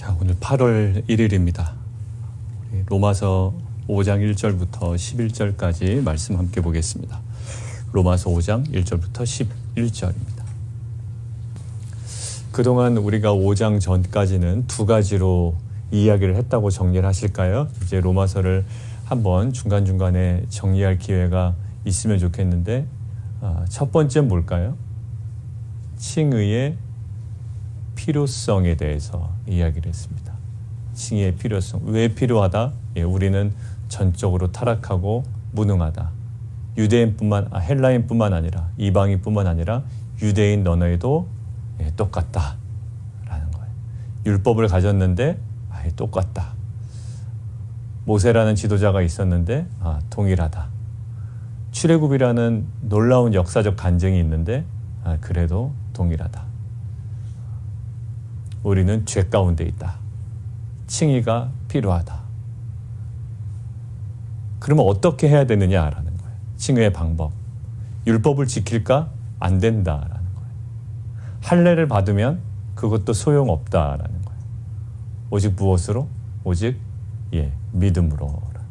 자, 오늘 8월 1일입니다. 로마서 5장 1절부터 11절까지 말씀 함께 보겠습니다. 로마서 5장 1절부터 11절입니다. 그동안 우리가 5장 전까지는 두 가지로 이야기를 했다고 정리를 하실까요? 이제 로마서를 한번 중간중간에 정리할 기회가 있으면 좋겠는데, 첫 번째는 뭘까요? 칭의의 필요성에 대해서 이야기를 했습니다. 칭의의 필요성. 왜 필요하다? 우리는 전적으로 타락하고 무능하다. 헬라인뿐만 아니라 이방인뿐만 아니라 유대인 너너에도 똑같다 라는 거예요. 율법을 가졌는데 똑같다. 모세라는 지도자가 있었는데 동일하다. 출애굽이라는 놀라운 역사적 간증이 있는데 그래도 동일하다. 우리는 죄 가운데 있다. 칭의가 필요하다. 그러면 어떻게 해야 되느냐라는 거예요. 칭의의 방법. 율법을 지킬까? 안 된다라는 거예요. 할례를 받으면 그것도 소용없다라는 거예요. 오직 무엇으로? 오직 믿음으로라는 거예요.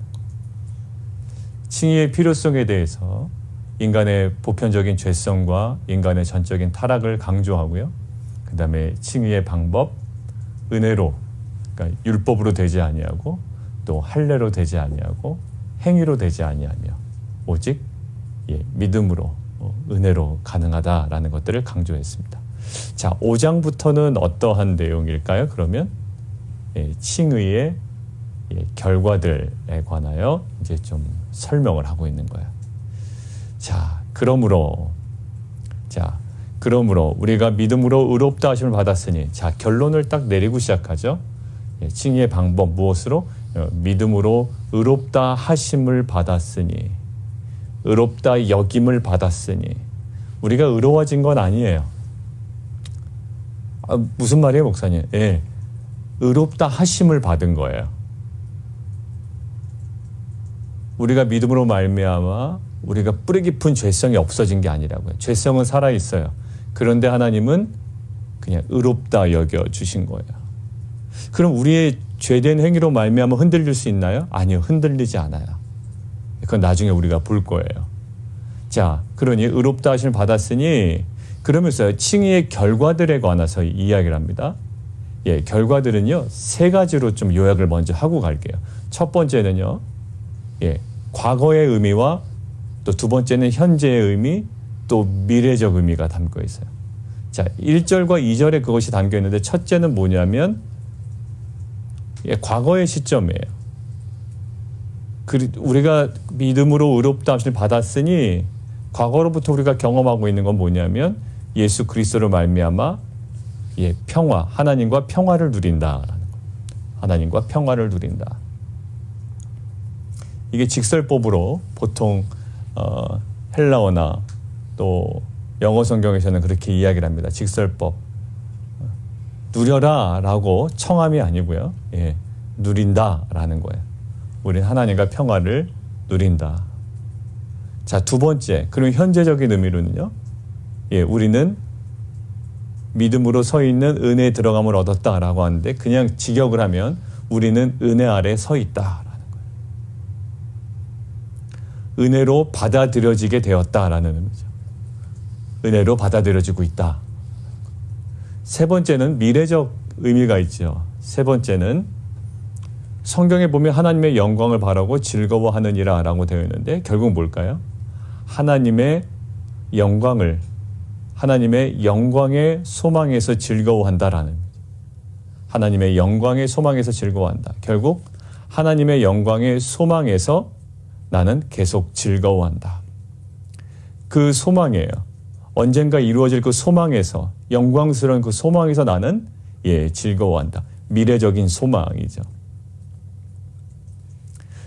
칭의의 필요성에 대해서 인간의 보편적인 죄성과 인간의 전적인 타락을 강조하고요. 그 다음에 칭의의 방법, 은혜로, 그러니까 율법으로 되지 아니하고 또 할례로 되지 아니하고 행위로 되지 아니하며 오직 믿음으로 은혜로 가능하다라는 것들을 강조했습니다. 자, 5장부터는 어떠한 내용일까요? 그러면 칭의의 결과들에 관하여 이제 좀 설명을 하고 있는 거예요. 자, 그러므로 우리가 믿음으로 의롭다 하심을 받았으니, 자, 결론을 딱 내리고 시작하죠. 칭의의 방법 무엇으로? 믿음으로 의롭다 하심을 받았으니, 의롭다 여김을 받았으니. 우리가 의로워진 건 아니에요. 무슨 말이에요, 목사님? 의롭다 하심을 받은 거예요. 우리가 믿음으로 말미암아 우리가 뿌리 깊은 죄성이 없어진 게 아니라고요. 죄성은 살아있어요. 그런데 하나님은 그냥 의롭다 여겨주신 거예요. 그럼 우리의 죄된 행위로 말미암아 흔들릴 수 있나요? 아니요. 흔들리지 않아요. 그건 나중에 우리가 볼 거예요. 자, 그러니 의롭다 하심을 받았으니, 그러면서 칭의의 결과들에 관해서 이야기를 합니다. 결과들은요, 세 가지로 좀 요약을 먼저 하고 갈게요. 첫 번째는요, 과거의 의미와 또 두 번째는 현재의 의미, 또 미래적 의미가 담겨 있어요. 자, 1절과 2절에 그것이 담겨 있는데, 첫째는 뭐냐면 과거의 시점이에요. 우리가 믿음으로 의롭다 하심을 받았으니 과거로부터 우리가 경험하고 있는 건 뭐냐면 예수 그리스도로 말미암아 평화, 하나님과 평화를 누린다라는 거예요. 하나님과 평화를 누린다. 이게 직설법으로 보통 헬라어나 또 영어 성경에서는 그렇게 이야기를 합니다. 직설법. 누려라 라고 청함이 아니고요. 누린다 라는 거예요. 우리는 하나님과 평화를 누린다. 자, 두 번째. 그럼 현재적인 의미로는요. 우리는 믿음으로 서 있는 은혜에 들어감을 얻었다라고 하는데, 그냥 직역을 하면 우리는 은혜 아래 서 있다라는 거예요. 은혜로 받아들여지게 되었다라는 의미죠. 은혜로 받아들여지고 있다. 세 번째는 미래적 의미가 있죠. 세 번째는 성경에 보면 하나님의 영광을 바라고 즐거워하느니라 라고 되어 있는데, 결국 뭘까요? 하나님의 영광의 소망에서 즐거워한다라는, 하나님의 영광의 소망에서 즐거워한다. 결국 하나님의 영광의 소망에서 나는 계속 즐거워한다. 그 소망이에요. 언젠가 이루어질 그 소망에서, 영광스러운 그 소망에서 나는 즐거워한다. 미래적인 소망이죠.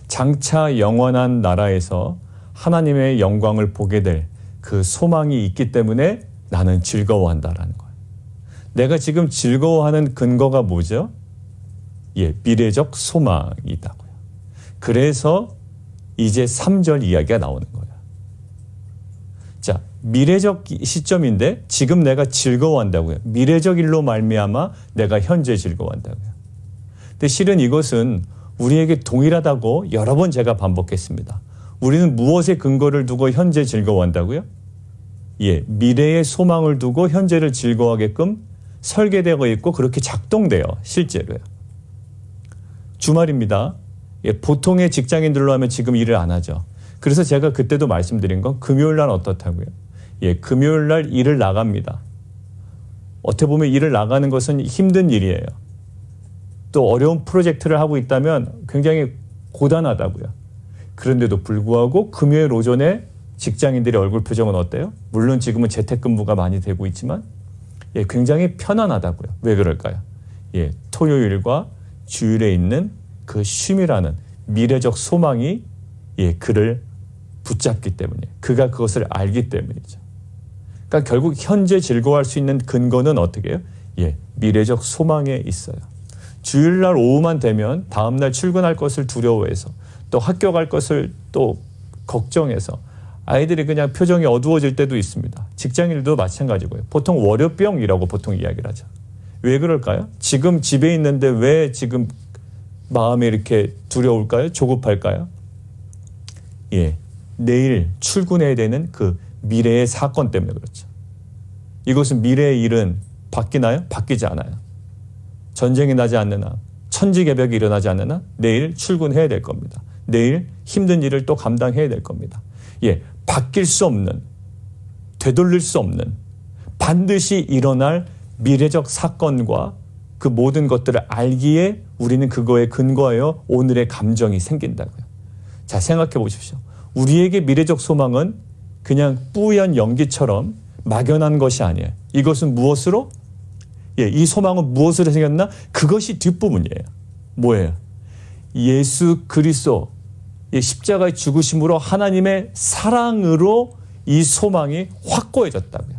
장차 영원한 나라에서 하나님의 영광을 보게 될 그 소망이 있기 때문에 나는 즐거워한다라는 거예요. 내가 지금 즐거워하는 근거가 뭐죠? 미래적 소망이다고요. 그래서 이제 3절 이야기가 나오는 거예요. 자, 미래적 시점인데 지금 내가 즐거워한다고요. 미래적 일로 말미암아 내가 현재 즐거워한다고요. 근데 실은 이것은 우리에게 동일하다고 여러 번 제가 반복했습니다. 우리는 무엇에 근거를 두고 현재 즐거워한다고요? 예, 미래의 소망을 두고 현재를 즐거워하게끔 설계되어 있고 그렇게 작동돼요. 실제로요. 주말입니다. 예, 보통의 직장인들로 하면 지금 일을 안 하죠. 그래서 제가 그때도 말씀드린 건 금요일 날 어떻다고요? 예, 금요일 날 일을 나갑니다. 어떻게 보면 일을 나가는 것은 힘든 일이에요. 또 어려운 프로젝트를 하고 있다면 굉장히 고단하다고요. 그런데도 불구하고 금요일 오전에 직장인들의 얼굴 표정은 어때요? 물론 지금은 재택근무가 많이 되고 있지만 예, 굉장히 편안하다고요. 왜 그럴까요? 예, 토요일과 주일에 있는 그 쉼이라는 미래적 소망이 예, 그를 붙잡기 때문에 그가 그것을 알기 때문이죠. 그러니까 결국 현재 즐거워할 수 있는 근거는 어떻게 해요? 예, 미래적 소망에 있어요. 주일날 오후만 되면 다음날 출근할 것을 두려워해서 또 학교 갈 것을 또 걱정해서 아이들이 그냥 표정이 어두워질 때도 있습니다. 직장인들도 마찬가지고요. 보통 월요병이라고 보통 이야기를 하죠. 왜 그럴까요? 지금 집에 있는데 왜 지금 마음이 이렇게 두려울까요? 조급할까요? 예, 내일 출근해야 되는 그 미래의 사건 때문에 그렇죠. 이것은 미래의 일은 바뀌나요? 바뀌지 않아요. 전쟁이 나지 않는 한, 천지개벽이 일어나지 않는 한 내일 출근해야 될 겁니다. 내일 힘든 일을 또 감당해야 될 겁니다. 예, 바뀔 수 없는, 되돌릴 수 없는 반드시 일어날 미래적 사건과 그 모든 것들을 알기에 우리는 그거에 근거하여 오늘의 감정이 생긴다고요. 자, 생각해 보십시오. 우리에게 미래적 소망은 그냥 뿌연 연기처럼 막연한 것이 아니에요. 이것은 무엇으로? 예, 이 소망은 무엇으로 생겼나? 그것이 뒷부분이에요. 뭐예요? 예수 그리스도 십자가의 죽으심으로 하나님의 사랑으로 이 소망이 확고해졌다고요.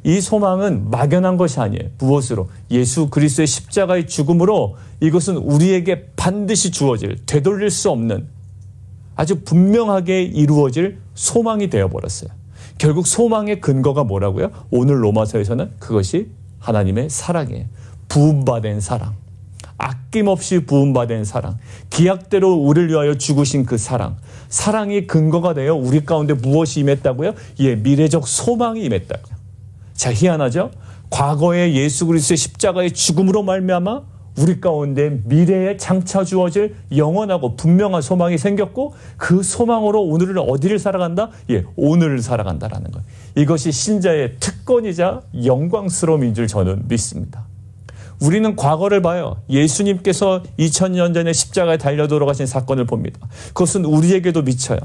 이 소망은 막연한 것이 아니에요. 무엇으로? 예수 그리스도의 십자가의 죽음으로 이것은 우리에게 반드시 주어질, 되돌릴 수 없는 아주 분명하게 이루어질 소망이 되어버렸어요. 결국 소망의 근거가 뭐라고요? 오늘 로마서에서는 그것이 하나님의 사랑이에요. 부음받은 사랑. 아낌없이 부음받은 사랑. 기약대로 우리를 위하여 죽으신 그 사랑. 사랑이 근거가 되어 우리 가운데 무엇이 임했다고요? 예, 미래적 소망이 임했다고요. 자, 희한하죠? 과거에 예수 그리스도의 십자가의 죽음으로 말미암아 우리 가운데 미래에 장차 주어질 영원하고 분명한 소망이 생겼고 그 소망으로 오늘을 어디를 살아간다? 예, 오늘을 살아간다라는 거예요. 이것이 신자의 특권이자 영광스러움인 줄 저는 믿습니다. 우리는 과거를 봐요. 예수님께서 2000년 전에 십자가에 달려 돌아가신 사건을 봅니다. 그것은 우리에게도 미쳐요.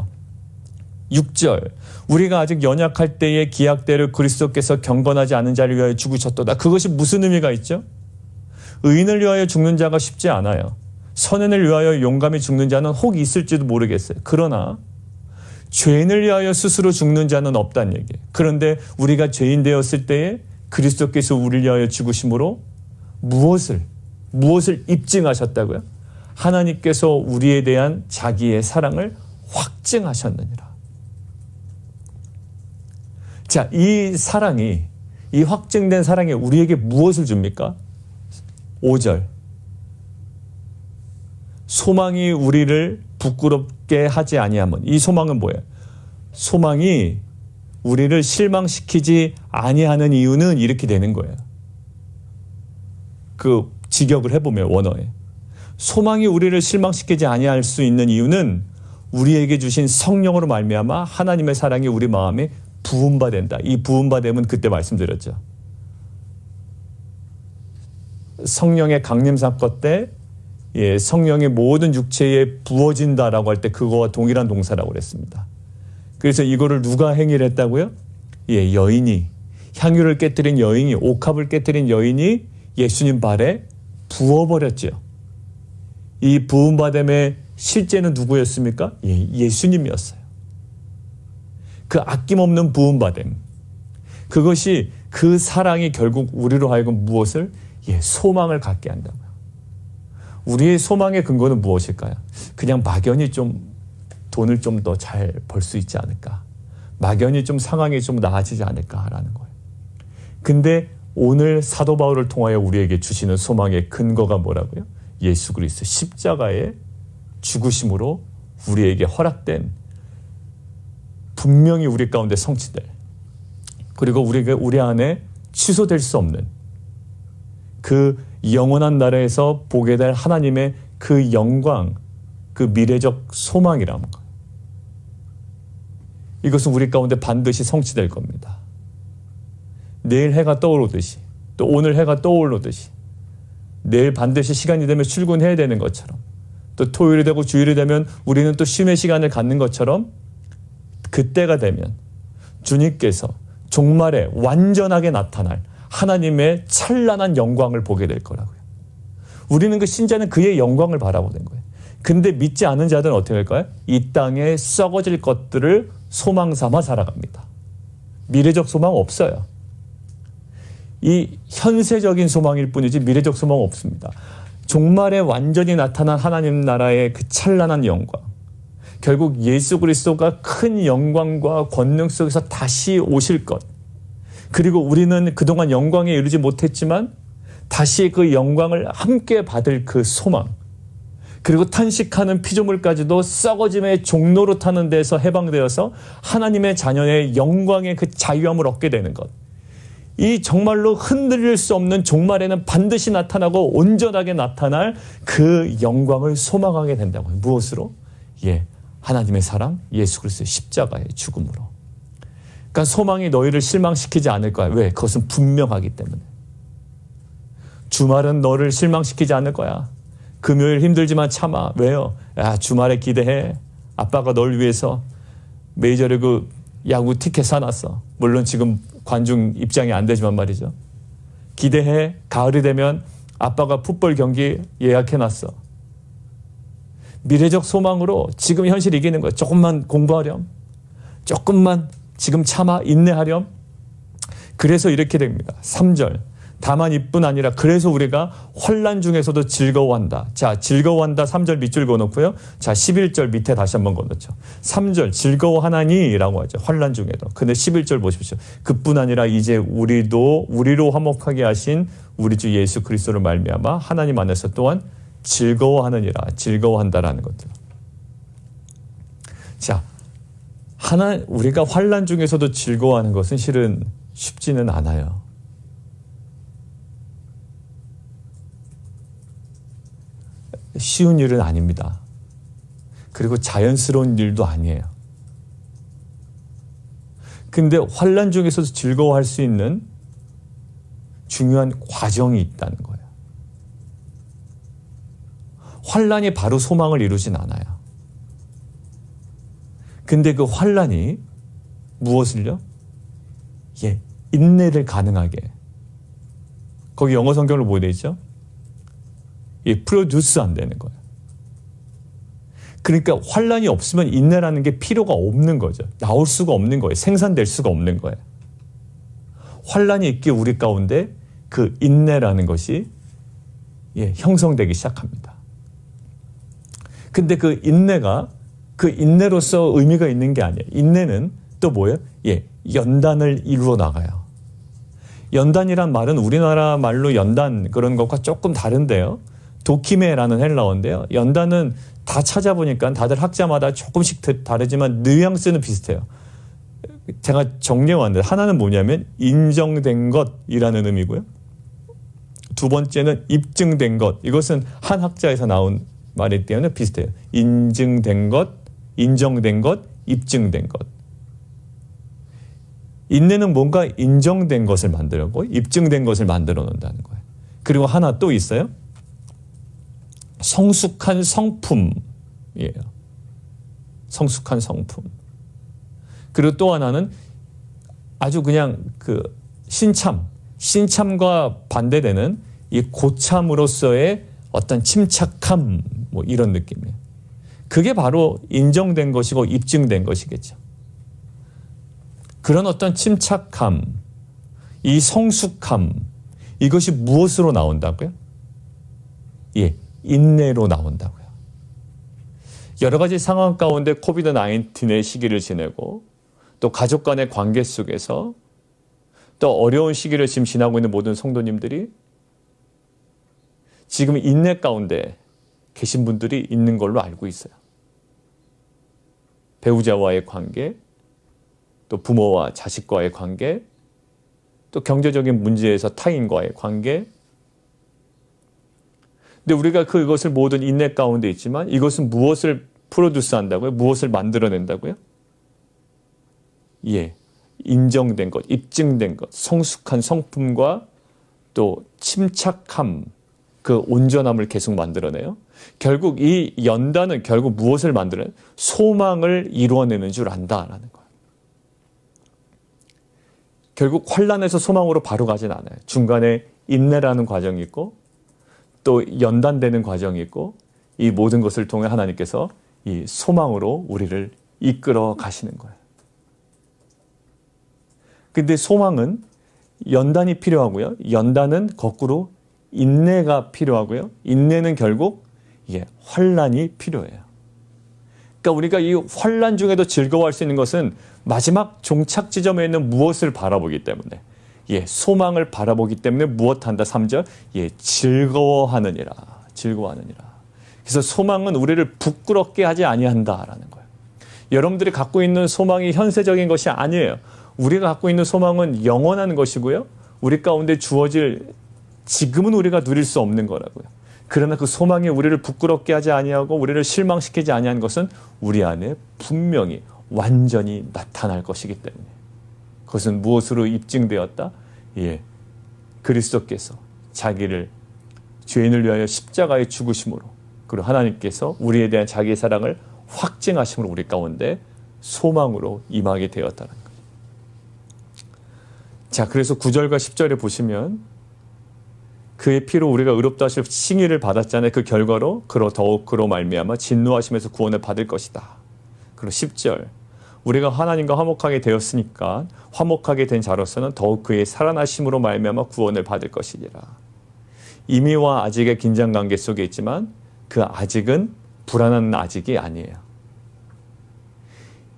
6절 우리가 아직 연약할 때의 기약대로 그리스도께서 경건하지 않은 자를 위하여 죽으셨도다. 그것이 무슨 의미가 있죠? 의인을 위하여 죽는 자가 쉽지 않아요. 선인을 위하여 용감히 죽는 자는 혹 있을지도 모르겠어요. 그러나 죄인을 위하여 스스로 죽는 자는 없다는 얘기예요. 그런데 우리가 죄인 되었을 때에 그리스도께서 우리를 위하여 죽으심으로 무엇을 입증하셨다고요? 하나님께서 우리에 대한 자기의 사랑을 확증하셨느니라. 자, 이 사랑이, 이 확증된 사랑이 우리에게 무엇을 줍니까? 5절. 소망이 우리를 부끄럽게 하지 아니하면. 이 소망은 뭐예요? 소망이 우리를 실망시키지 아니하는 이유는 이렇게 되는 거예요. 그 직역을 해보면 원어에. 소망이 우리를 실망시키지 아니할 수 있는 이유는 우리에게 주신 성령으로 말미암아 하나님의 사랑이 우리 마음에 부음받는다. 이 부음받음은 그때 말씀드렸죠. 성령의 강림 사건 때 예, 성령의 모든 육체에 부어진다라고 할 때 그거와 동일한 동사라고 그랬습니다. 그래서 이거를 누가 행위를 했다고요? 예, 여인이, 향유를 깨뜨린 여인이, 옥합을 깨뜨린 여인이 예수님 발에 부어버렸죠. 이 부음받음의 실제는 누구였습니까? 예, 예수님이었어요. 그 아낌없는 부음받음. 그것이 그 사랑이 결국 우리로 하여금 무엇을? 예, 소망을 갖게 한다고요. 우리의 소망의 근거는 무엇일까요? 그냥 막연히 좀 돈을 좀 더 잘 벌 수 있지 않을까. 막연히 좀 상황이 좀 나아지지 않을까라는 거예요. 근데 오늘 사도 바울을 통하여 우리에게 주시는 소망의 근거가 뭐라고요? 예수 그리스도 십자가의 죽으심으로 우리에게 허락된 분명히 우리 가운데 성취될, 그리고 우리 안에 취소될 수 없는 그 영원한 나라에서 보게 될 하나님의 그 영광, 그 미래적 소망이라는 것. 이것은 우리 가운데 반드시 성취될 겁니다. 내일 해가 떠오르듯이, 또 오늘 해가 떠오르듯이, 내일 반드시 시간이 되면 출근해야 되는 것처럼, 또 토요일이 되고 주일이 되면 우리는 또 쉼의 시간을 갖는 것처럼, 그때가 되면 주님께서 종말에 완전하게 나타날 하나님의 찬란한 영광을 보게 될 거라고요. 우리는 그 신자는 그의 영광을 바라보는 거예요. 근데 믿지 않은 자들은 어떻게 할까요? 이 땅에 썩어질 것들을 소망 삼아 살아갑니다. 미래적 소망 없어요. 이 현세적인 소망일 뿐이지 미래적 소망 없습니다. 종말에 완전히 나타난 하나님 나라의 그 찬란한 영광, 결국 예수 그리스도가 큰 영광과 권능 속에서 다시 오실 것, 그리고 우리는 그동안 영광에 이르지 못했지만 다시 그 영광을 함께 받을 그 소망, 그리고 탄식하는 피조물까지도 썩어짐의 종로로 타는 데서 해방되어서 하나님의 자녀의 영광의 그 자유함을 얻게 되는 것, 이 정말로 흔들릴 수 없는 종말에는 반드시 나타나고 온전하게 나타날 그 영광을 소망하게 된다고요. 무엇으로? 하나님의 사랑, 예수 그리스도의 십자가의 죽음으로. 그러니까 소망이 너희를 실망시키지 않을 거야. 왜? 그것은 분명하기 때문에. 주말은 너를 실망시키지 않을 거야. 금요일 힘들지만 참아. 왜요? 주말에 기대해. 아빠가 널 위해서 메이저리그 야구 티켓 사놨어. 물론 지금 관중 입장이 안 되지만 말이죠. 기대해. 가을이 되면 아빠가 풋볼 경기 예약해놨어. 미래적 소망으로 지금 현실 이기는 거예요. 조금만 공부하렴. 조금만 지금 참아 인내하렴. 그래서 이렇게 됩니다. 3절. 다만 이뿐 아니라 그래서 우리가 환난 중에서도 즐거워한다. 자, 즐거워한다 3절 밑줄 그어놓고요. 자, 11절 밑에 다시 한번 그어놓죠. 3절 즐거워하나니 라고 하죠. 환난 중에도. 근데 11절 보십시오. 그뿐 아니라 이제 우리로 화목하게 하신 우리 주 예수 그리스도를 말미암아 하나님 안에서 또한 즐거워하느니라. 즐거워한다라는 것들. 자, 우리가 환난 중에서도 즐거워하는 것은 실은 쉽지는 않아요. 쉬운 일은 아닙니다. 그리고 자연스러운 일도 아니에요. 근데 환난 중에서도 즐거워할 수 있는 중요한 과정이 있다는 거예요. 환난이 바로 소망을 이루진 않아요. 근데 그 환난이 무엇을요? 인내를 가능하게. 거기 영어 성경으로 뭐 되어 있죠? 프로듀스 안 되는 거예요. 그러니까 환난이 없으면 인내라는 게 필요가 없는 거죠. 나올 수가 없는 거예요. 생산될 수가 없는 거예요. 환난이 있기에 우리 가운데 그 인내라는 것이 형성되기 시작합니다. 근데 그 인내가 그 인내로서 의미가 있는 게 아니에요. 인내는 또 뭐예요? 연단을 이루어 나가요. 연단이란 말은 우리나라 말로 연단 그런 것과 조금 다른데요. 도키메라는 헬라어인데요. 연단은 다 찾아보니까 다들 학자마다 조금씩 다르지만 뉘앙스는 비슷해요. 제가 정리해 왔는데 하나는 뭐냐면 인정된 것이라는 의미고요. 두 번째는 입증된 것. 이것은 한 학자에서 나온 말이기 때문에 비슷해요. 인증된 것, 인정된 것, 입증된 것. 인내는 뭔가 인정된 것을 만들고 입증된 것을 만들어 놓는다는 거예요. 그리고 하나 또 있어요. 성숙한 성품이에요. 성숙한 성품. 그리고 또 하나는 아주 그냥 그 신참과 반대되는 이 고참으로서의 어떤 침착함, 뭐 이런 느낌이에요. 그게 바로 인정된 것이고 입증된 것이겠죠. 그런 어떤 침착함, 이 성숙함, 이것이 무엇으로 나온다고요? 인내로 나온다고요. 여러 가지 상황 가운데 코비드-19의 시기를 지내고 또 가족 간의 관계 속에서 또 어려운 시기를 지금 지나고 있는 모든 성도님들이 지금 인내 가운데 계신 분들이 있는 걸로 알고 있어요. 배우자와의 관계, 또 부모와 자식과의 관계, 또 경제적인 문제에서 타인과의 관계. 근데 우리가 그것을 모든 인내 가운데 있지만 이것은 무엇을 프로듀스 한다고요? 무엇을 만들어낸다고요? 예, 인정된 것, 입증된 것, 성숙한 성품과 또 침착함, 그 온전함을 계속 만들어내요. 결국 이 연단은 결국 무엇을 만들어요? 소망을 이루어내는 줄 안다라는 거예요. 결국 환난에서 소망으로 바로 가진 않아요. 중간에 인내라는 과정이 있고 또 연단되는 과정이 있고 이 모든 것을 통해 하나님께서 이 소망으로 우리를 이끌어 가시는 거예요. 근데 소망은 연단이 필요하고요. 연단은 거꾸로 인내가 필요하고요. 인내는 결국 환난이 필요해요. 그러니까 우리가 이 환난 중에도 즐거워할 수 있는 것은 마지막 종착 지점에 있는 무엇을 바라보기 때문에 소망을 바라보기 때문에 무엇한다? 3절 즐거워하느니라. 즐거워하느니라. 그래서 소망은 우리를 부끄럽게 하지 아니한다라는 거예요. 여러분들이 갖고 있는 소망이 현세적인 것이 아니에요. 우리가 갖고 있는 소망은 영원한 것이고요. 우리 가운데 주어질 지금은 우리가 누릴 수 없는 거라고요. 그러나 그 소망이 우리를 부끄럽게 하지 아니하고 우리를 실망시키지 아니한 것은 우리 안에 분명히 완전히 나타날 것이기 때문에 그것은 무엇으로 입증되었다? 그리스도께서 자기를 죄인을 위하여 십자가에 죽으심으로 그리고 하나님께서 우리에 대한 자기의 사랑을 확증하심으로 우리 가운데 소망으로 임하게 되었다는 거예요. 자, 그래서 9절과 10절에 보시면 그의 피로 우리가 의롭다 하실 칭의를 받았잖아요. 그 결과로 더욱 그로 말미암아 진노하심에서 구원을 받을 것이다. 그리고 10절 우리가 하나님과 화목하게 되었으니까 화목하게 된 자로서는 더욱 그의 살아나심으로 말미암아 구원을 받을 것이니라. 이미와 아직의 긴장관계 속에 있지만 그 아직은 불안한 아직이 아니에요.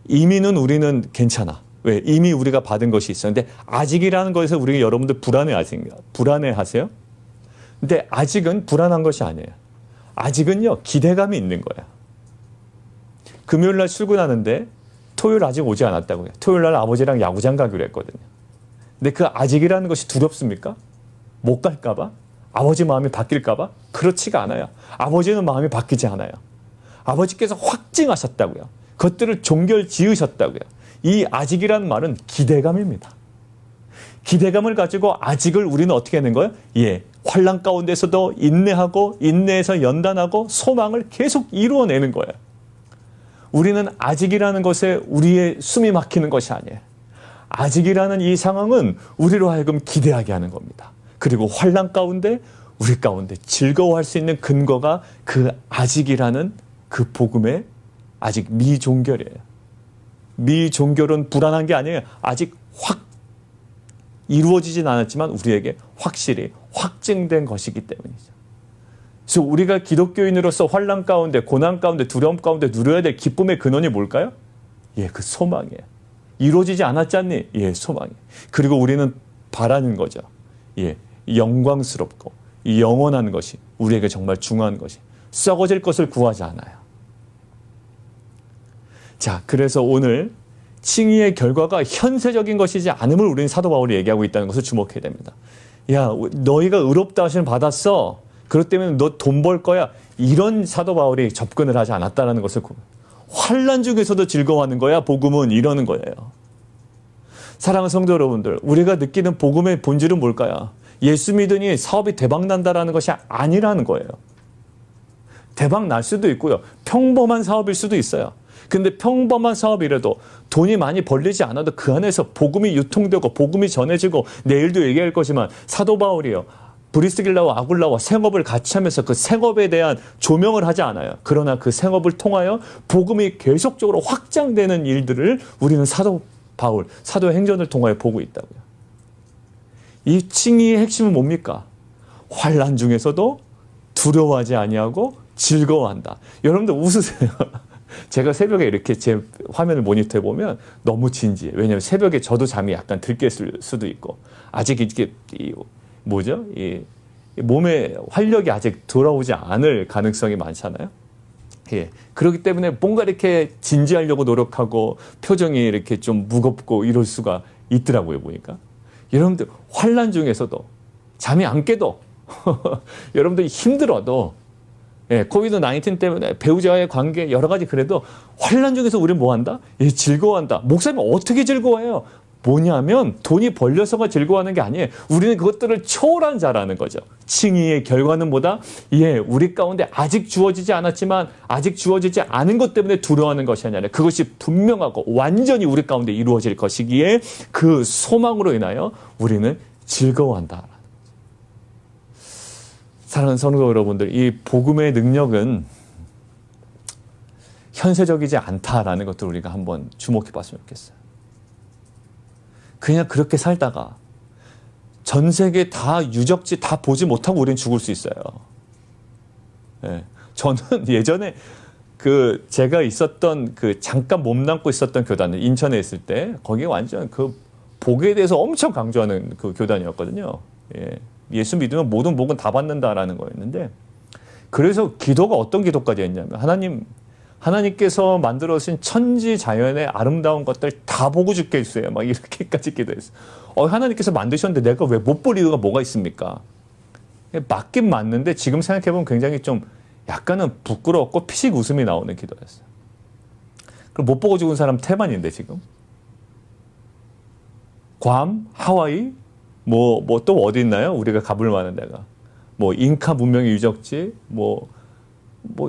이미는 우리는 괜찮아. 왜? 이미 우리가 받은 것이 있어요. 근데 아직이라는 것에서 우리 여러분들 불안해하세요? 근데 아직은 불안한 것이 아니에요. 아직은요, 기대감이 있는 거예요. 금요일 날 출근하는데 토요일 아직 오지 않았다고요. 토요일 날 아버지랑 야구장 가기로 했거든요. 근데 그 아직이라는 것이 두렵습니까? 못 갈까봐? 아버지 마음이 바뀔까봐? 그렇지가 않아요. 아버지는 마음이 바뀌지 않아요. 아버지께서 확증하셨다고요. 그것들을 종결 지으셨다고요. 이 아직이라는 말은 기대감입니다. 기대감을 가지고 아직을 우리는 어떻게 하는 거예요? 환난 가운데서도 인내하고 인내에서 연단하고 소망을 계속 이루어내는 거예요. 우리는 아직이라는 것에 우리의 숨이 막히는 것이 아니에요. 아직이라는 이 상황은 우리로 하여금 기대하게 하는 겁니다. 그리고 환난 가운데 우리 가운데 즐거워할 수 있는 근거가 그 아직이라는 그 복음의 아직 미종결이에요. 미종결은 불안한 게 아니에요. 아직 확 이루어지진 않았지만 우리에게 확실히 확증된 것이기 때문이죠. 그래서 우리가 기독교인으로서 환난 가운데, 고난 가운데, 두려움 가운데 누려야 될 기쁨의 근원이 뭘까요? 그 소망이에요. 이루어지지 않았잖니? 소망이에요. 그리고 우리는 바라는 거죠. 영광스럽고 영원한 것이 우리에게 정말 중요한 것이 썩어질 것을 구하지 않아요. 자, 그래서 오늘 칭의의 결과가 현세적인 것이지 않음을 우리는 사도 바울이 얘기하고 있다는 것을 주목해야 됩니다. 야, 너희가 의롭다 하심을 받았어. 그렇기 때문에 너 돈 벌 거야. 이런 사도 바울이 접근을 하지 않았다는 것을 환난 중에서도 즐거워하는 거야. 복음은 이러는 거예요. 사랑하는 성도 여러분들, 우리가 느끼는 복음의 본질은 뭘까요? 예수 믿으니 사업이 대박 난다라는 것이 아니라는 거예요. 대박 날 수도 있고요. 평범한 사업일 수도 있어요. 근데 평범한 사업이라도 돈이 많이 벌리지 않아도 그 안에서 복음이 유통되고 복음이 전해지고 내일도 얘기할 거지만 사도 바울이요. 브리스길라와 아굴라와 생업을 같이 하면서 그 생업에 대한 조명을 하지 않아요. 그러나 그 생업을 통하여 복음이 계속적으로 확장되는 일들을 우리는 사도 바울, 사도 행전을 통하여 보고 있다고요. 이 칭의의 핵심은 뭡니까? 환난 중에서도 두려워하지 아니하고 즐거워한다. 여러분들 웃으세요. 제가 새벽에 이렇게 제 화면을 모니터해 보면 너무 진지해. 왜냐하면 새벽에 저도 잠이 약간 들깼을 수도 있고 아직 이게 몸에 활력이 아직 돌아오지 않을 가능성이 많잖아요. 예. 그렇기 때문에 뭔가 이렇게 진지하려고 노력하고 표정이 이렇게 좀 무겁고 이럴 수가 있더라고요, 보니까. 여러분들 환난 중에서도 잠이 안 깨도 여러분들이 힘들어도 예, 코비드 19 때문에 배우자와의 관계 여러 가지 그래도 환난 중에서 우리는 뭐 한다? 예, 즐거워한다. 목사님 어떻게 즐거워해요? 뭐냐면 돈이 벌려서가 즐거워하는 게 아니에요. 우리는 그것들을 초월한 자라는 거죠. 칭의의 결과는 뭐다? 예, 우리 가운데 아직 주어지지 않았지만 아직 주어지지 않은 것 때문에 두려워하는 것이 아니라 그것이 분명하고 완전히 우리 가운데 이루어질 것이기에 그 소망으로 인하여 우리는 즐거워한다. 사랑하는 성도 여러분들, 이 복음의 능력은 현세적이지 않다라는 것들 우리가 한번 주목해 봤으면 좋겠어요. 그냥 그렇게 살다가 전 세계 다 유적지 다 보지 못하고 우리는 죽을 수 있어요. 예. 저는 예전에 제가 있었던 잠깐 몸담고 있었던 교단은 인천에 있을 때 거기 완전 복에 대해서 엄청 강조하는 그 교단이었거든요. 예. 예수 믿으면 모든 복은 다 받는다라는 거였는데 그래서 기도가 어떤 기도까지 했냐면 하나님께서 만들어주신 천지 자연의 아름다운 것들 다 보고 죽겠어요. 막 이렇게까지 기도했어요. 하나님께서 만드셨는데 내가 왜 못 볼 이유가 뭐가 있습니까? 맞긴 맞는데 지금 생각해보면 굉장히 좀 약간은 부끄럽고 피식 웃음이 나오는 기도였어요. 그럼 못 보고 죽은 사람 태반인데 지금? 괌, 하와이, 뭐 또 어디 있나요? 우리가 가볼 만한 데가. 뭐 잉카 문명의 유적지, 뭐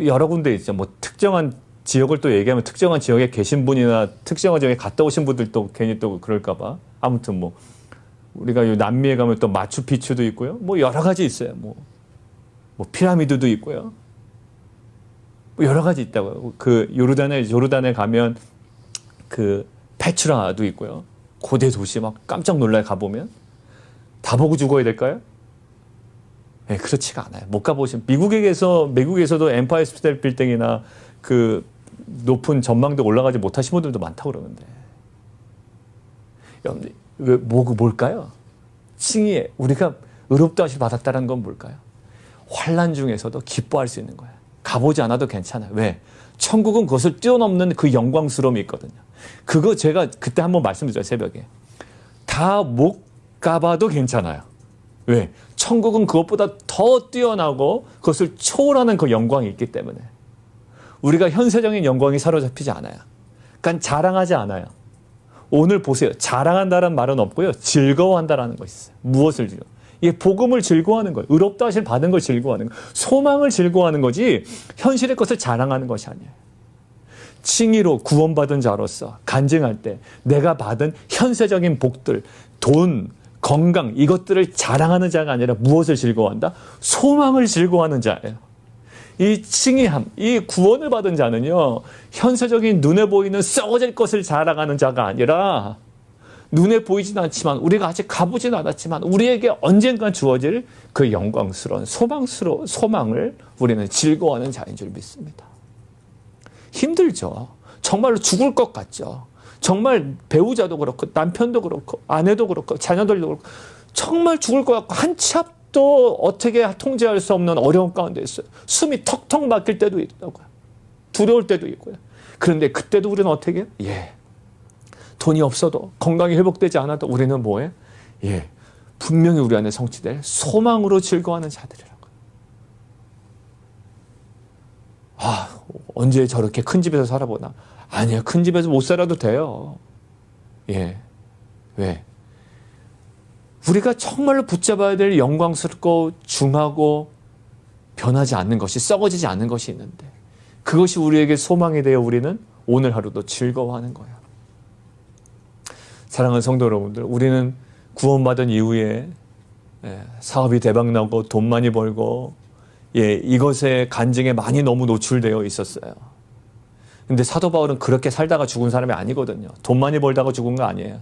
여러 군데 있죠. 뭐 특정한 지역을 또 얘기하면 특정한 지역에 계신 분이나 특정한 지역에 갔다 오신 분들도 괜히 또 그럴까봐. 아무튼 뭐 우리가 이 남미에 가면 또 마추픽추도 있고요. 뭐 여러 가지 있어요. 뭐 피라미드도 있고요. 뭐 여러 가지 있다고요. 요르단에 가면 페트라도 있고요. 고대 도시 막 깜짝 놀라요. 가보면 다 보고 죽어야 될까요? 네, 그렇지가 않아요. 못 가보신 미국에서도 엠파이어 스테이트 빌딩이나 높은 전망대 올라가지 못하신 분들도 많다고 그러는데 여러분들 뭘까요? 칭의에 우리가 의롭다 하심 받았다는 건 뭘까요? 환난 중에서도 기뻐할 수 있는 거예요. 가보지 않아도 괜찮아요. 왜? 천국은 그것을 뛰어넘는 그 영광스러움이 있거든요. 그거 제가 그때 한번 말씀드렸죠. 새벽에. 다 못 가봐도 괜찮아요. 왜? 천국은 그것보다 더 뛰어나고 그것을 초월하는 그 영광이 있기 때문에 우리가 현세적인 영광이 사로잡히지 않아요. 그러니까 자랑하지 않아요. 오늘 보세요. 자랑한다는 말은 없고요. 즐거워한다라는 것이 있어요. 무엇을 즐거워? 이게 복음을 즐거워하는 거예요. 의롭다 하심 받은 걸 즐거워하는 거예요. 소망을 즐거워하는 거지 현실의 것을 자랑하는 것이 아니에요. 칭의로 구원받은 자로서 간증할 때 내가 받은 현세적인 복들, 돈, 건강 이것들을 자랑하는 자가 아니라 무엇을 즐거워한다? 소망을 즐거워하는 자예요. 이 칭의함, 이 구원을 받은 자는요. 현세적인 눈에 보이는 썩어질 것을 자랑하는 자가 아니라 눈에 보이진 않지만 우리가 아직 가보진 않았지만 우리에게 언젠가 주어질 그 영광스러운 소망을 우리는 즐거워하는 자인 줄 믿습니다. 힘들죠. 정말로 죽을 것 같죠. 정말 배우자도 그렇고 남편도 그렇고 아내도 그렇고 자녀들도 그렇고 정말 죽을 것 같고 한 치 앞도 어떻게 통제할 수 없는 어려움 가운데 있어요. 숨이 턱턱 막힐 때도 있다고요. 두려울 때도 있고요. 그런데 그때도 우리는 어떻게 해요? 예. 돈이 없어도 건강이 회복되지 않아도 우리는 뭐예요? 예. 분명히 우리 안에 성취될 소망으로 즐거워하는 자들이라고요. 언제 저렇게 큰 집에서 살아보나? 아니야, 큰 집에서 못 살아도 돼요. 예. 왜? 우리가 정말로 붙잡아야 될 영광스럽고 중하고 변하지 않는 것이, 썩어지지 않는 것이 있는데 그것이 우리에게 소망이 되어 우리는 오늘 하루도 즐거워하는 거예요. 사랑하는 성도 여러분들, 우리는 구원받은 이후에 사업이 대박나고 돈 많이 벌고 이것에 간증에 많이 너무 노출되어 있었어요. 근데 사도 바울은 그렇게 살다가 죽은 사람이 아니거든요. 돈 많이 벌다가 죽은 거 아니에요.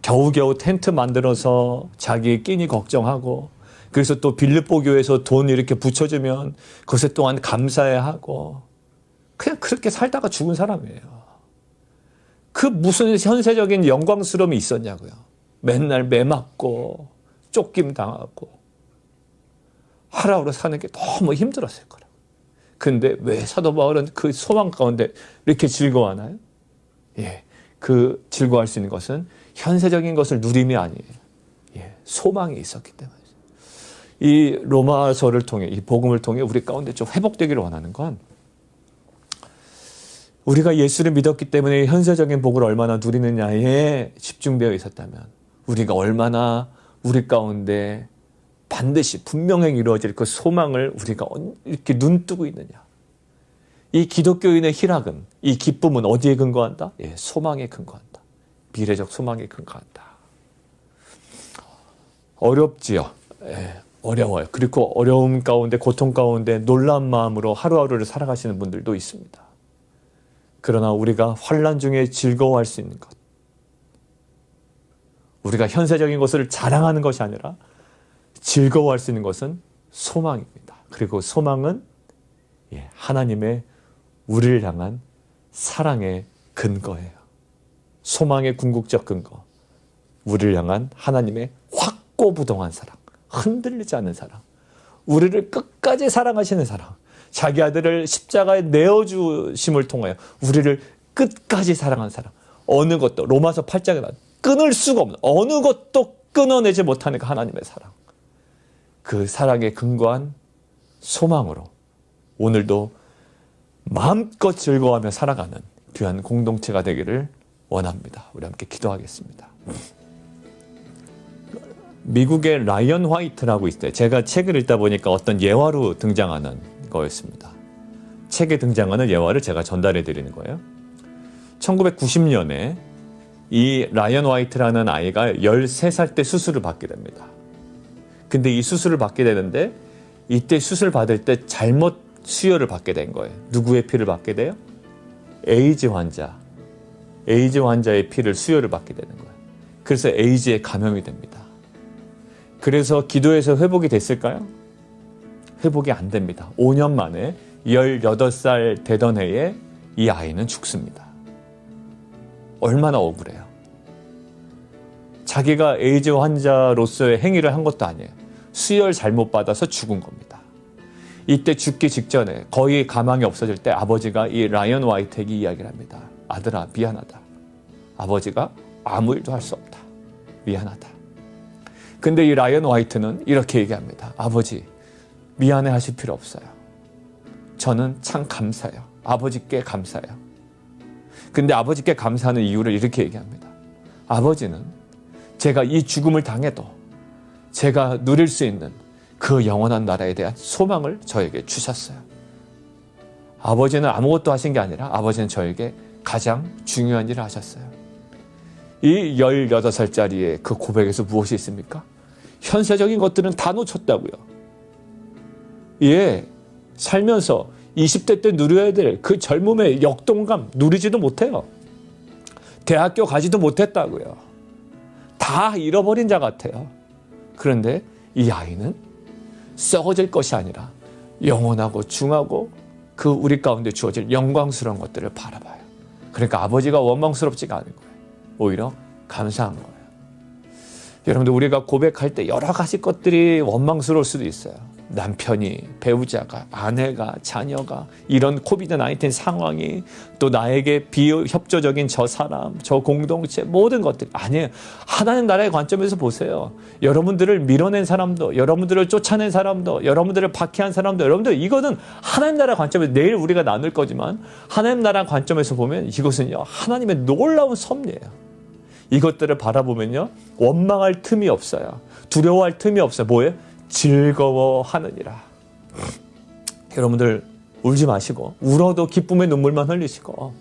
겨우겨우 텐트 만들어서 자기의 끼니 걱정하고 그래서 또 빌립보 교회에서 돈 이렇게 붙여주면 그것에 또한 감사해하고 그냥 그렇게 살다가 죽은 사람이에요. 그 무슨 현세적인 영광스러움이 있었냐고요. 맨날 매 맞고 쫓김 당하고 하루하루 사는 게 너무 힘들었을 거라고. 근데 왜 사도 바울은 그 소망 가운데 이렇게 즐거워하나요? 예, 그 즐거워할 수 있는 것은 현세적인 것을 누림이 아니에요. 예, 소망이 있었기 때문에. 이 로마서를 통해, 이 복음을 통해 우리 가운데 좀 회복되기를 원하는 건, 우리가 예수를 믿었기 때문에 현세적인 복을 얼마나 누리느냐에 집중되어 있었다면, 우리가 얼마나 우리 가운데 반드시 분명히 이루어질 그 소망을 우리가 이렇게 눈뜨고 있느냐. 이 기독교인의 희락은, 이 기쁨은 어디에 근거한다? 예, 소망에 근거한다. 미래적 소망에 근거한다. 어렵지요. 예, 어려워요. 그리고 어려움 가운데, 고통 가운데 놀라운 마음으로 하루하루를 살아가시는 분들도 있습니다. 그러나 우리가 환난 중에 즐거워할 수 있는 것, 우리가 현세적인 것을 자랑하는 것이 아니라 즐거워할 수 있는 것은 소망입니다. 그리고 소망은 하나님의 우리를 향한 사랑의 근거예요. 소망의 궁극적 근거, 우리를 향한 하나님의 확고부동한 사랑, 흔들리지 않는 사랑, 우리를 끝까지 사랑하시는 사랑, 자기 아들을 십자가에 내어주심을 통하여 우리를 끝까지 사랑한 사랑, 어느 것도, 로마서 8장에 나와 끊을 수가 없는, 어느 것도 끊어내지 못하는 그 하나님의 사랑, 그 사랑에 근거한 소망으로 오늘도 마음껏 즐거워하며 살아가는 귀한 공동체가 되기를 원합니다. 우리 함께 기도하겠습니다. 미국의 라이언 화이트라고 있어요. 제가 책을 읽다 보니까 어떤 예화로 등장하는 거였습니다. 책에 등장하는 예화를 제가 전달해 드리는 거예요. 1990년에 이 라이언 화이트라는 아이가 13살 때 수술을 받게 됩니다. 근데 이 수술을 받게 되는데, 이때 수술 받을 때 잘못 수혈을 받게 된 거예요. 누구의 피를 받게 돼요? 에이즈 환자의 피를 수혈을 받게 되는 거예요. 그래서 에이즈에 감염이 됩니다. 그래서 기도해서 회복이 됐을까요? 회복이 안 됩니다. 5년 만에 18살 되던 해에 이 아이는 죽습니다. 얼마나 억울해요. 자기가 에이즈 환자로서의 행위를 한 것도 아니에요. 수혈 잘못 받아서 죽은 겁니다. 이때 죽기 직전에 거의 가망이 없어질 때 아버지가 이 라이언 화이트에게 이야기를 합니다. 아들아, 미안하다. 아버지가 아무 일도 할 수 없다. 미안하다. 근데 이 라이언 화이트는 이렇게 얘기합니다. 아버지, 미안해 하실 필요 없어요. 저는 참 감사해요. 아버지께 감사해요. 근데 아버지께 감사하는 이유를 이렇게 얘기합니다. 아버지는 제가 이 죽음을 당해도 제가 누릴 수 있는 그 영원한 나라에 대한 소망을 저에게 주셨어요. 아버지는 아무것도 하신 게 아니라 아버지는 저에게 가장 중요한 일을 하셨어요. 이 18살짜리의 그 고백에서 무엇이 있습니까? 현세적인 것들은 다 놓쳤다고요. 예, 살면서 20대 때 누려야 될 그 젊음의 역동감 누리지도 못해요. 대학교 가지도 못했다고요. 다 잃어버린 자 같아요. 그런데 이 아이는 썩어질 것이 아니라 영원하고 중하고 그 우리 가운데 주어질 영광스러운 것들을 바라봐요. 그러니까 아버지가 원망스럽지가 않은 거예요. 오히려 감사한 거예요. 여러분들, 우리가 고백할 때 여러 가지 것들이 원망스러울 수도 있어요. 남편이, 배우자가, 아내가, 자녀가, 이런 코비드-19 상황이, 또 나에게 비협조적인 저 사람, 저 공동체, 모든 것들. 아니에요. 하나님 나라의 관점에서 보세요. 여러분들을 밀어낸 사람도, 여러분들을 쫓아낸 사람도, 여러분들을 박해한 사람도, 여러분들, 이거는 하나님 나라의 관점에서 내일 우리가 나눌 거지만, 하나님 나라의 관점에서 보면 이것은요, 하나님의 놀라운 섭리예요. 이것들을 바라보면요, 원망할 틈이 없어요. 두려워할 틈이 없어요. 뭐예요? 즐거워하느니라. 여러분들, 울지 마시고, 울어도 기쁨의 눈물만 흘리시고,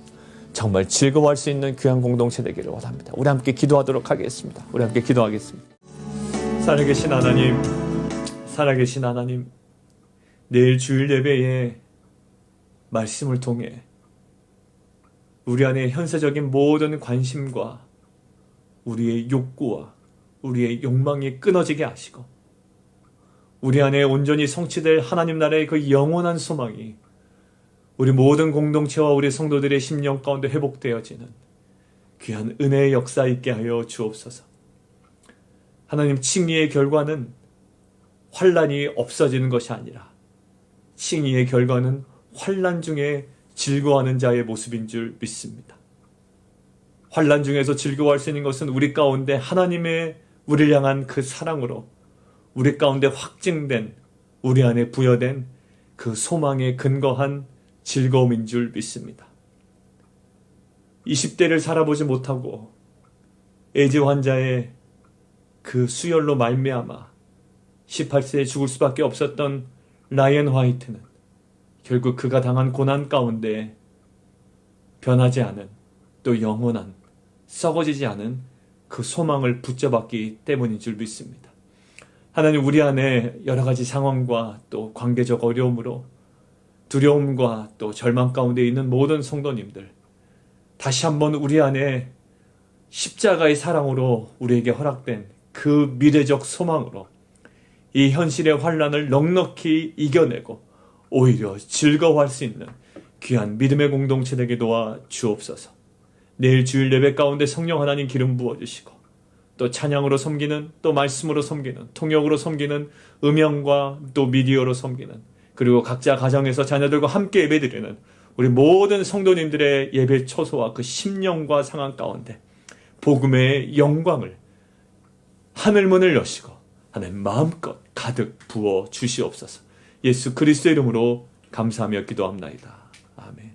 정말 즐거워할 수 있는 귀한 공동체 되기를 원합니다. 우리 함께 기도하도록 하겠습니다. 우리 함께 기도하겠습니다. 살아계신 하나님, 살아계신 하나님, 내일 주일 예배에 말씀을 통해 우리 안에 현세적인 모든 관심과 우리의 욕구와 우리의 욕망이 끊어지게 하시고, 우리 안에 온전히 성취될 하나님 나라의 그 영원한 소망이 우리 모든 공동체와 우리 성도들의 심령 가운데 회복되어지는 귀한 은혜의 역사 있게 하여 주옵소서. 하나님, 칭의의 결과는 환란이 없어지는 것이 아니라 칭의의 결과는 환란 중에 즐거워하는 자의 모습인 줄 믿습니다. 환란 중에서 즐거워할 수 있는 것은 우리 가운데 하나님의 우리를 향한 그 사랑으로 우리 가운데 확증된, 우리 안에 부여된 그 소망에 근거한 즐거움인 줄 믿습니다. 20대를 살아보지 못하고 에이즈 환자의 그 수혈로 말미암아 18세에 죽을 수밖에 없었던 라이언 화이트는 결국 그가 당한 고난 가운데 변하지 않은, 또 영원한, 썩어지지 않은 그 소망을 붙잡았기 때문인 줄 믿습니다. 하나님, 우리 안에 여러 가지 상황과 또 관계적 어려움으로 두려움과 또 절망 가운데 있는 모든 성도님들, 다시 한번 우리 안에 십자가의 사랑으로 우리에게 허락된 그 미래적 소망으로 이 현실의 환란을 넉넉히 이겨내고 오히려 즐거워할 수 있는 귀한 믿음의 공동체 되게 도와 주옵소서. 내일 주일 예배 가운데 성령 하나님 기름 부어주시고 또 찬양으로 섬기는, 또 말씀으로 섬기는, 통역으로 섬기는, 음향과 또 미디어로 섬기는, 그리고 각자 가정에서 자녀들과 함께 예배드리는 우리 모든 성도님들의 예배 처소와 그 심령과 상황 가운데 복음의 영광을, 하늘문을 여시고 하나님 마음껏 가득 부어 주시옵소서. 예수 그리스도의 이름으로 감사하며 기도합나이다. 아멘.